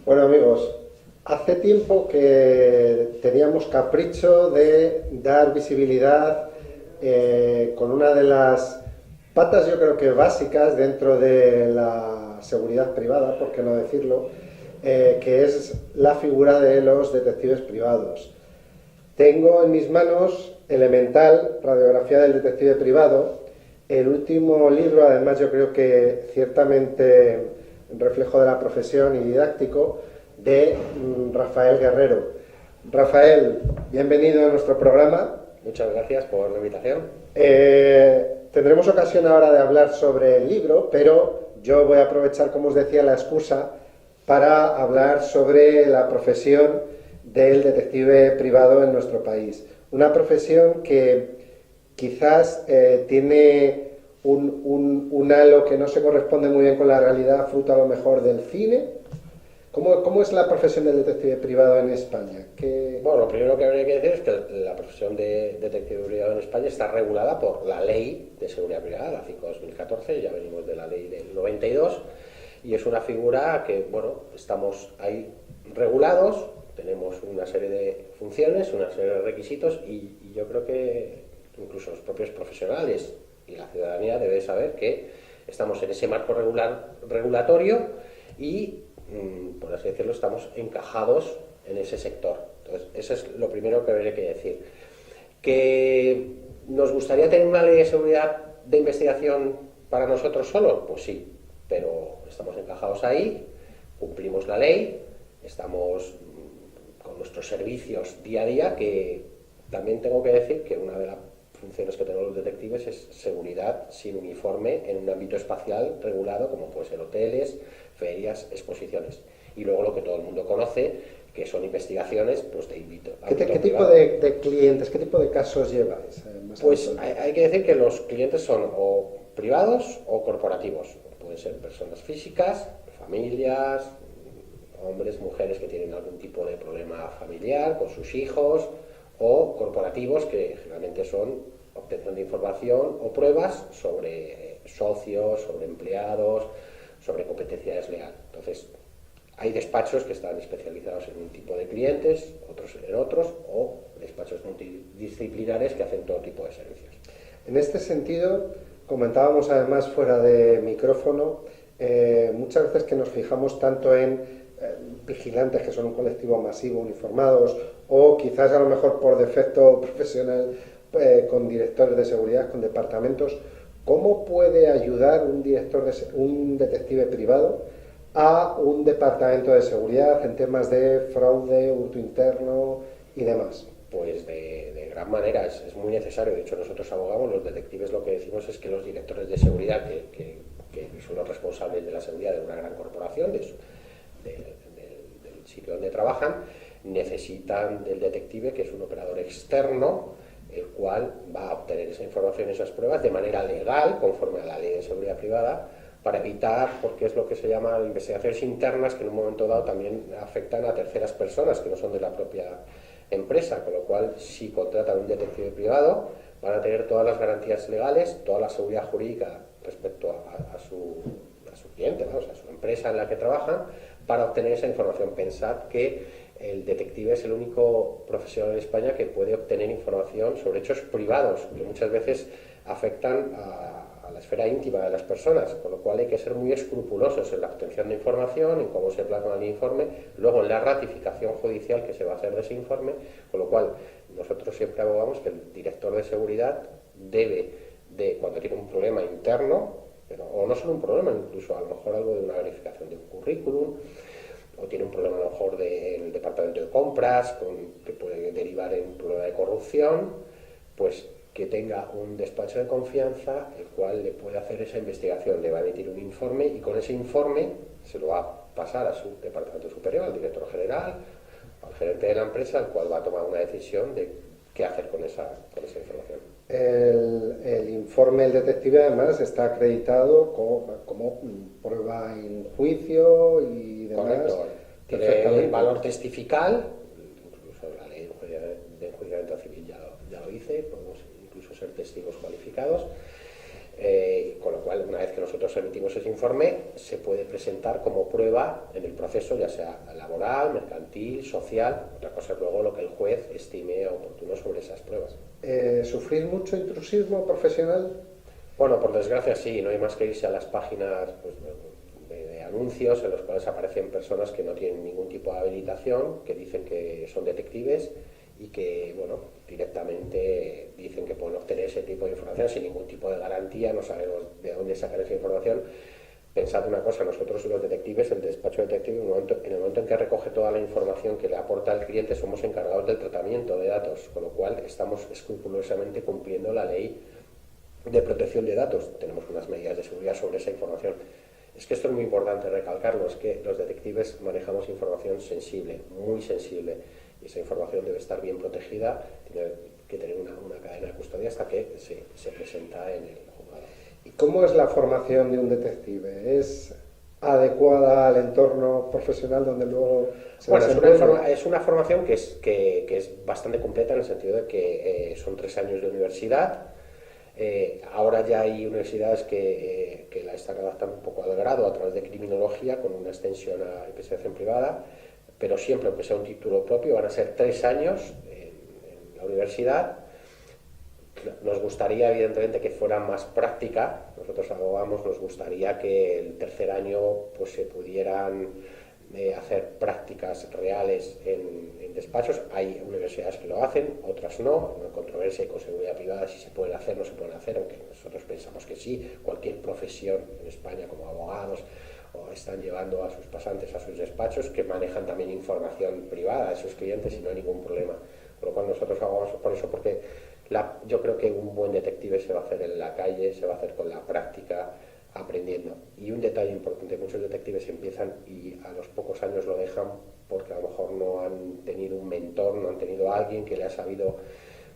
Bueno amigos, hace tiempo que teníamos capricho de dar visibilidad con una de las patas yo creo que básicas dentro de la seguridad privada, por qué no decirlo, que es la figura de los detectives privados. Tengo en mis manos Elemental, radiografía del detective privado, el último libro, además yo creo que ciertamente reflejo de la profesión y didáctico, de Rafael Guerrero. Rafael, bienvenido a nuestro programa. Muchas gracias por la invitación. Tendremos ocasión ahora de hablar sobre el libro, pero yo voy a aprovechar, como os decía, la excusa para hablar sobre la profesión del detective privado en nuestro país. Una profesión que quizás tiene un halo que no se corresponde muy bien con la realidad, fruto a lo mejor del cine. ¿Cómo es la profesión del detective privado en España? Bueno, lo primero que habría que decir es que la profesión de detective privado en España está regulada por la Ley de Seguridad Privada, la 5/2014, ya venimos de la Ley del 92, y es una figura que, bueno, estamos ahí regulados, tenemos una serie de funciones, una serie de requisitos, y yo creo que incluso los propios profesionales y la ciudadanía debe saber que estamos en ese marco regulatorio y, por así decirlo, estamos encajados en ese sector. Entonces, eso es lo primero que habría que decir. ¿Que nos gustaría tener una ley de seguridad de investigación para nosotros solos? Pues sí, pero estamos encajados ahí, cumplimos la ley, estamos con nuestros servicios día a día, que también tengo que decir que una de las funciones que tenemos los detectives es seguridad sin uniforme en un ámbito espacial regulado, como puede ser hoteles, ferias, exposiciones. Y luego lo que todo el mundo conoce, que son investigaciones, pues te invito. ¿Qué tipo de clientes, qué tipo de casos lleváis? Pues hay que decir que los clientes son o privados o corporativos. Pueden ser personas físicas, familias, hombres, mujeres que tienen algún tipo de problema familiar con sus hijos, o corporativos que generalmente son obtención de información o pruebas sobre socios, sobre empleados, sobre competencia desleal. Entonces, hay despachos que están especializados en un tipo de clientes, otros en otros, o despachos multidisciplinares que hacen todo tipo de servicios. En este sentido, comentábamos además fuera de micrófono, muchas veces que nos fijamos tanto en vigilantes, que son un colectivo masivo, uniformados, o quizás a lo mejor por defecto profesional con directores de seguridad, con departamentos. ¿Cómo puede ayudar un detective privado a un departamento de seguridad en temas de fraude, hurto interno y demás? Pues de gran manera, es muy necesario. De hecho, nosotros abogamos, los detectives, lo que decimos es que los directores de seguridad, que son los responsables de la seguridad de una gran corporación, del sitio donde trabajan, necesitan del detective, que es un operador externo, el cual va a obtener esa información, esas pruebas, de manera legal, conforme a la Ley de Seguridad Privada, para evitar, porque es lo que se llama investigaciones internas, que en un momento dado también afectan a terceras personas que no son de la propia empresa, con lo cual, si contratan un detective privado, van a tener todas las garantías legales, toda la seguridad jurídica respecto a su cliente, vamos, a su empresa en la que trabajan, para obtener esa información. Pensad que el detective es el único profesional en España que puede obtener información sobre hechos privados, que muchas veces afectan a la esfera íntima de las personas, con lo cual hay que ser muy escrupulosos en la obtención de información, en cómo se plasma el informe, luego en la ratificación judicial que se va a hacer de ese informe, con lo cual nosotros siempre abogamos que el director de seguridad debe de, cuando tiene un problema interno, o no solo un problema, incluso a lo mejor algo de una verificación de un currículum, o tiene un problema a lo mejor del departamento de compras, que puede derivar en un problema de corrupción, pues que tenga un despacho de confianza el cual le puede hacer esa investigación, le va a emitir un informe y con ese informe se lo va a pasar a su departamento superior, al director general, al gerente de la empresa, el cual va a tomar una decisión de qué hacer con esa información. El informe del detective además está acreditado como prueba en juicio y demás. Correcto. Tiene valor testifical, incluso la ley de enjuiciamiento civil ya lo dice, podemos incluso ser testigos cualificados. Con lo cual, una vez que nosotros emitimos ese informe, se puede presentar como prueba en el proceso, ya sea laboral, mercantil, social. Otra cosa es luego lo que el juez estime oportuno sobre esas pruebas. ¿Sufrir mucho intrusismo profesional? Bueno, por desgracia sí, no hay más que irse a las páginas pues, de anuncios en los cuales aparecen personas que no tienen ningún tipo de habilitación, que dicen que son detectives y que, bueno, directamente dicen que pueden obtener ese tipo de información sin ningún tipo de garantía, no sabemos de dónde sacar esa información. Pensad una cosa, nosotros los detectives, el despacho detective, en el momento en que recoge toda la información que le aporta al cliente, somos encargados del tratamiento de datos, con lo cual estamos escrupulosamente cumpliendo la ley de protección de datos. Tenemos unas medidas de seguridad sobre esa información. Es que esto es muy importante recalcarlo, es que los detectives manejamos información sensible, muy sensible, y esa información debe estar bien protegida, tiene que tener una cadena de custodia hasta que se presenta en el juzgado. ¿Y cómo es la formación de un detective? ¿Es adecuada al entorno profesional donde luego se desenvuelve? Bueno, es una formación que es bastante completa en el sentido de que son 3 años de universidad. Ahora ya hay universidades que la están adaptando un poco al grado a través de criminología con una extensión a investigación privada, pero siempre, aunque sea un título propio, van a ser 3 años en la universidad. Nos gustaría, evidentemente, que fuera más práctica. Nosotros abogamos, nos gustaría que el tercer año pues, se pudieran hacer prácticas reales en despachos. Hay universidades que lo hacen, otras no. No hay controversia con seguridad privada si se pueden hacer o no se pueden hacer, aunque nosotros pensamos que sí. Cualquier profesión en España, como abogados, o están llevando a sus pasantes a sus despachos, que manejan también información privada de sus clientes y no hay ningún problema. Con lo cual nosotros abogamos por eso, porque yo creo que un buen detective se va a hacer en la calle, se va a hacer con la práctica, aprendiendo. Y un detalle importante, muchos detectives empiezan y a los pocos años lo dejan porque a lo mejor no han tenido un mentor, no han tenido a alguien que le ha sabido,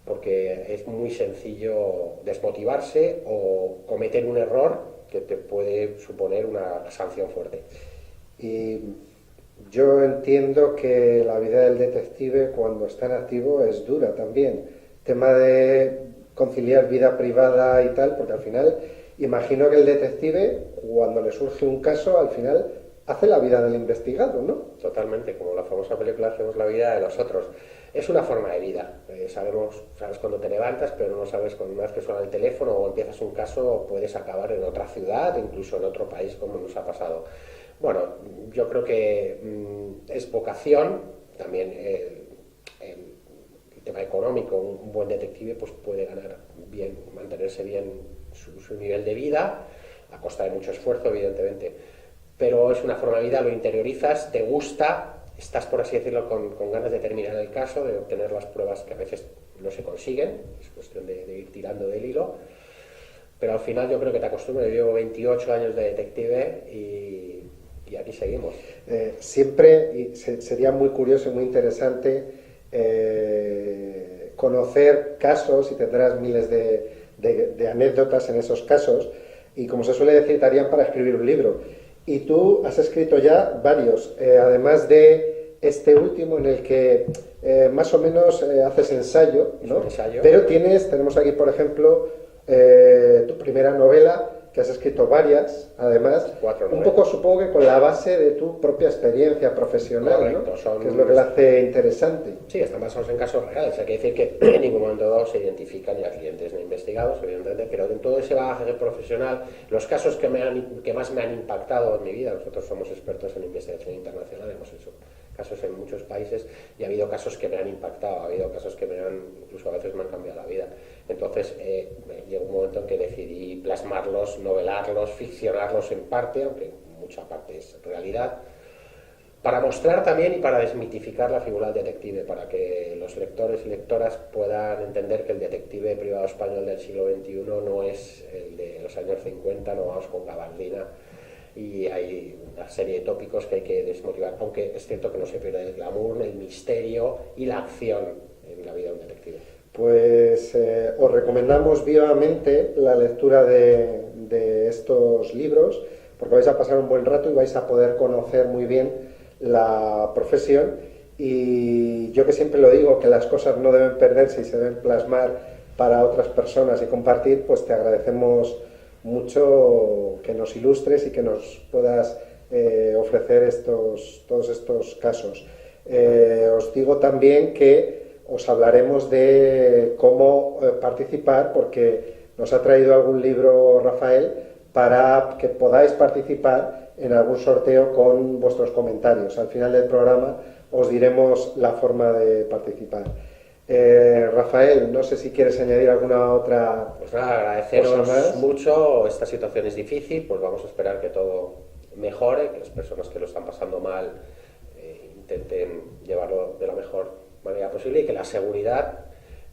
porque es muy sencillo desmotivarse o cometer un error que te puede suponer una sanción fuerte. Y yo entiendo que la vida del detective cuando está en activo es dura también. Tema de conciliar vida privada y tal, porque al final imagino que el detective, cuando le surge un caso, al final hace la vida del investigado, ¿no? Totalmente, como la famosa película Hacemos la vida de los otros. Es una forma de vida. Sabes cuando te levantas, pero no sabes cuando una vez que suena el teléfono o empiezas un caso, puedes acabar en otra ciudad, incluso en otro país, como nos ha pasado. Bueno, yo creo que es vocación, también el tema económico. Un buen detective pues puede ganar bien, mantenerse bien su nivel de vida, a costa de mucho esfuerzo, evidentemente. Pero es una forma de vida, lo interiorizas, te gusta, estás, por así decirlo, con ganas de terminar el caso, de obtener las pruebas que a veces no se consiguen, es cuestión de ir tirando del hilo, pero al final yo creo que te acostumbras. Yo llevo 28 años de detective y aquí seguimos. Siempre sería muy curioso y muy interesante conocer casos, y tendrás miles de anécdotas en esos casos, y como se suele decir, darían para escribir un libro. Y tú has escrito ya varios, además de este último en el que más o menos haces ensayo, ¿no? Ensayo. Pero tenemos aquí, por ejemplo, tu primera novela, que has escrito varias, además, 4 un novelas. poco supongo que con la base de tu propia experiencia profesional, Correcto, ¿no? Que es lo que la hace interesante. Sí, están basados en casos reales. Hay que decir que en ningún momento dado se identifican ya clientes no investigados, evidentemente, pero en todo ese bagaje profesional, los casos que más me han impactado en mi vida, nosotros somos expertos en investigación internacional, hemos hecho casos en muchos países y ha habido casos que me han impactado, ha habido casos que incluso a veces me han cambiado la vida. Entonces llegó un momento en que decidí plasmarlos, novelarlos, ficcionarlos en parte, aunque mucha parte es realidad, para mostrar también y para desmitificar la figura del detective, para que los lectores y lectoras puedan entender que el detective privado español del siglo XXI no es el de los años 50, no vamos con gabardina, y hay una serie de tópicos que hay que desmotivar, aunque es cierto que no se pierde el glamour, el misterio y la acción en la vida de un detective. Pues os recomendamos vivamente la lectura de estos libros, porque vais a pasar un buen rato y vais a poder conocer muy bien la profesión. Y yo, que siempre lo digo, que las cosas no deben perderse y se deben plasmar para otras personas y compartir, pues te agradecemos mucho que nos ilustres y que nos puedas ofrecer todos estos casos. Os digo también que os hablaremos de cómo participar, porque nos ha traído algún libro Rafael para que podáis participar en algún sorteo con vuestros comentarios. Al final del programa os diremos la forma de participar. Rafael, no sé si quieres añadir alguna otra Pues nada, agradeceros más. mucho. Esta situación es difícil, pues vamos a esperar que todo mejore, que las personas que lo están pasando mal intenten llevarlo de la mejor manera posible y que la seguridad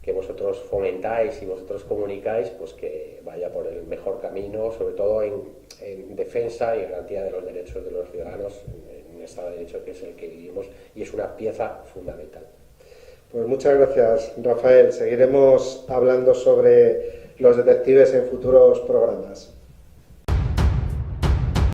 que vosotros fomentáis y vosotros comunicáis, pues que vaya por el mejor camino, sobre todo en defensa y garantía de los derechos de los ciudadanos en un Estado de Derecho que es el que vivimos y es una pieza fundamental. Pues muchas gracias, Rafael. Seguiremos hablando sobre los detectives en futuros programas.